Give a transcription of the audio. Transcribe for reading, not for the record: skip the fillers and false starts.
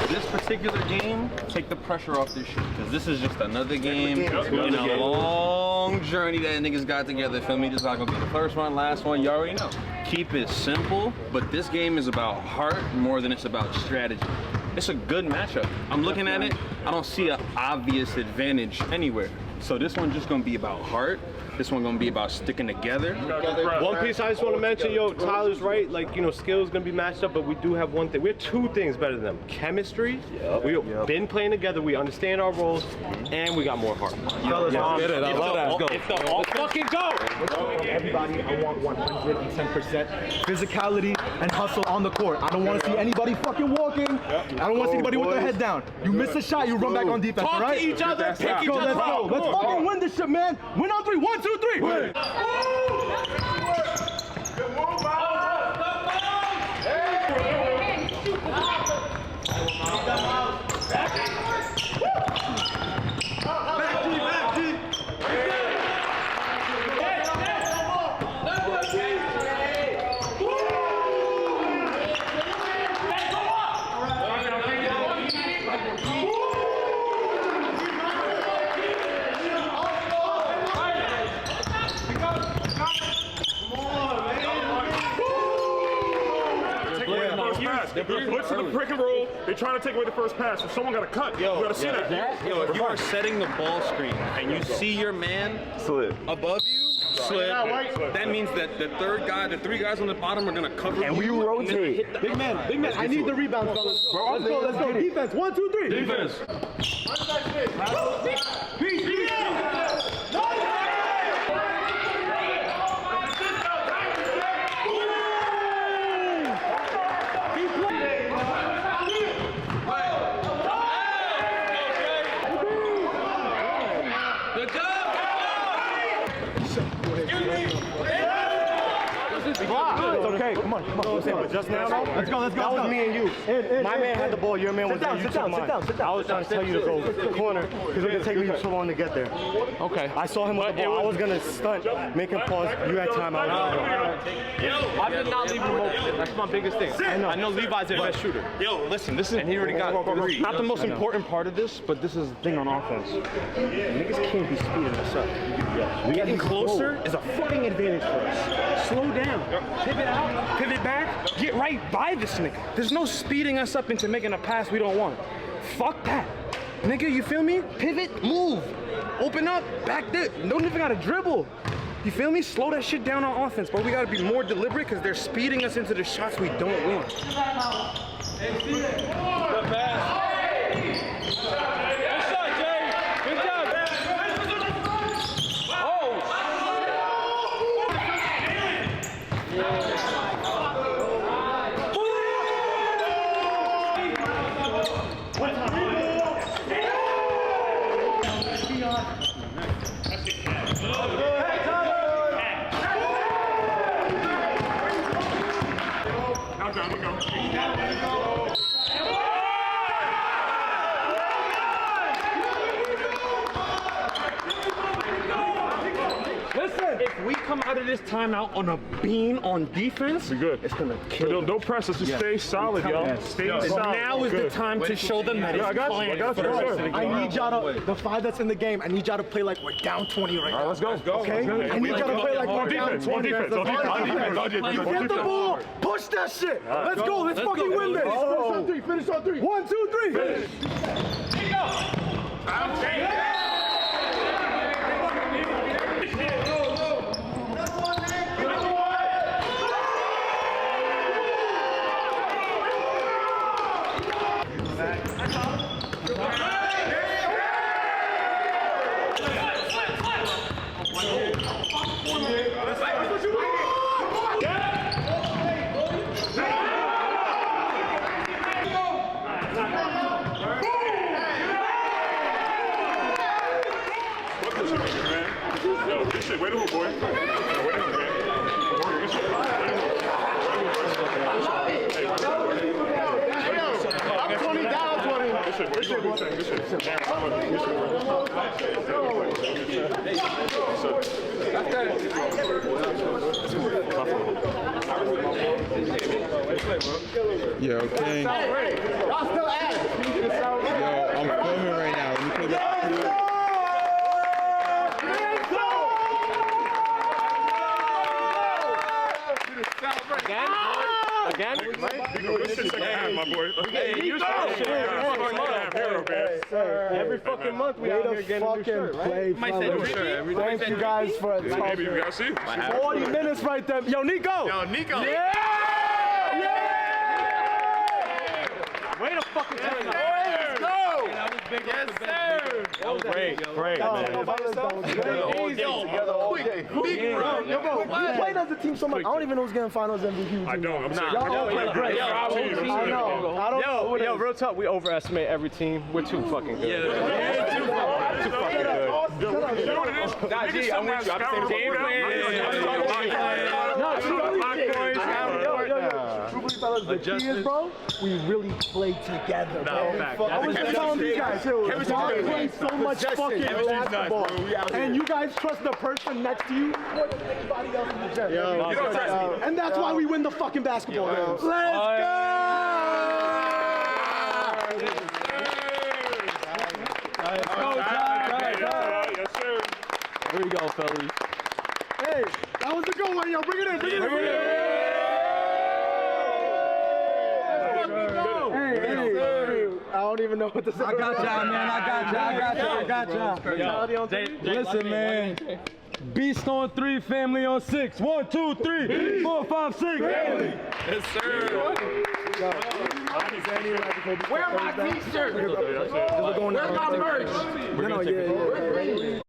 this particular game, take the pressure off this shit, because this is just another game in a long journey that niggas got together. Feel me? This is not gonna be the first one, last one. You already know. Keep it simple, but this game is about heart more than it's about strategy. It's a good matchup. I'm looking at it. I don't see an obvious advantage anywhere. So this one's just gonna be about heart. This one gonna be about sticking together. One piece I just want to mention, yo, Tyler's right. Like, you know, skills gonna be matched up, but we do have one thing. We have two things better than them: chemistry. We've been playing together. We understand our roles, and we got more heart. Let's get it. I love that. Let's go. Let's fucking go. Everybody, I want 110% physicality and hustle on the court. I don't want to see anybody fucking walking. I don't want to see anybody with their head down. You miss a shot, you run back on defense. Talk all right? to each other. Pick each other. Let's go. Let's fucking win this shit, man. Win on 3. 1, 2, 3. Win. What's in the prick and roll? They're trying to take away the first pass, so someone got to cut. You got to see that. Yo, if you are setting the ball screen and you see your man above you, slip, that means that the third guy, the three guys on the bottom are gonna cover you. And we rotate. Big man, I need the rebound, fellas. Let's go. Defense. 1, 2, 3. Defense. It's okay. Come on. But just now, Let's go. that was me and you. My man had the ball. Your man was there. You took mine. I was trying to tell you to go corner because it would take me so long to get there. Okay. I saw him with the ball. I was gonna stunt, make him pause. You had time. I I did not leave him open. That's my biggest thing. I know Levi's their best shooter. Yo, listen, this is, And he already got 3. not the most important part of this, but this is the thing on offense. Niggas can't be speeding us up. Getting closer is a fucking advantage for us. Slow down, pivot out, pivot back, get right by this nigga. There's no speeding us up into making a pass we don't want. Fuck that. Nigga, you feel me? Pivot, move, open up, back there. Don't even gotta dribble. You feel me? Slow that shit down on offense, but we gotta be more deliberate because they're speeding us into the shots we don't want. If we come out of this timeout on a beam on defense, We good. it's gonna kill. Don't press us. Just stay solid, yo. Stay solid. Now is the time to show them that it's I got you. playing I got you. for the rest of the Sure. game. I need y'all to, the 5 that's in the game, I need y'all to play like we're down 20 right now. Let's go. Okay? I need y'all to play like we're down 20. On defense. Get the ball! Push that shit! Let's go! Let's fucking win this! Finish on 3! 1, 2, 3! Wait a minute, boy. Wait a minute, man. Good shit. I'm 20 down 20. Good shit, boy. Good shit. Yeah, okay. Y'all still at it. new shirt. Every fucking month we out here getting a new shirt, right? Thank you guys for Maybe you gotta see. 40 minutes right there. Yo, Nico! Yo, Nico. Yeah! Way to fucking tell me. Let's go. Yes, sir. That was great, man. Yo, bro, we played as a team so much. I don't even know who's getting finals MVP. I don't. I'm saying. Y'all play great. I know. I don't know. Yo, real talk, we overestimate every team. We're too fucking good. Too fucking good. Nah, G, I'm with you. I'm the same game plan. No, truthfully, fellas, the key is, bro, we really play together, bro. I was just telling you guys, y'all play so much fucking basketball, and you guys trust the person next to you more than anybody else in the gym. And that's why we win the fucking basketball games. Let's go! Yes, sir. Here we go, fellas. Hey, that was the good one, yo. Bring it in, bring it in. Hey, I don't even know what to say. I got y'all, man. I got y'all. Listen, man. Beast on 3, family on 6. 1, 2, 3, 4, 5, 6. Yes, sir. Where my t-shirt? Where's my merch?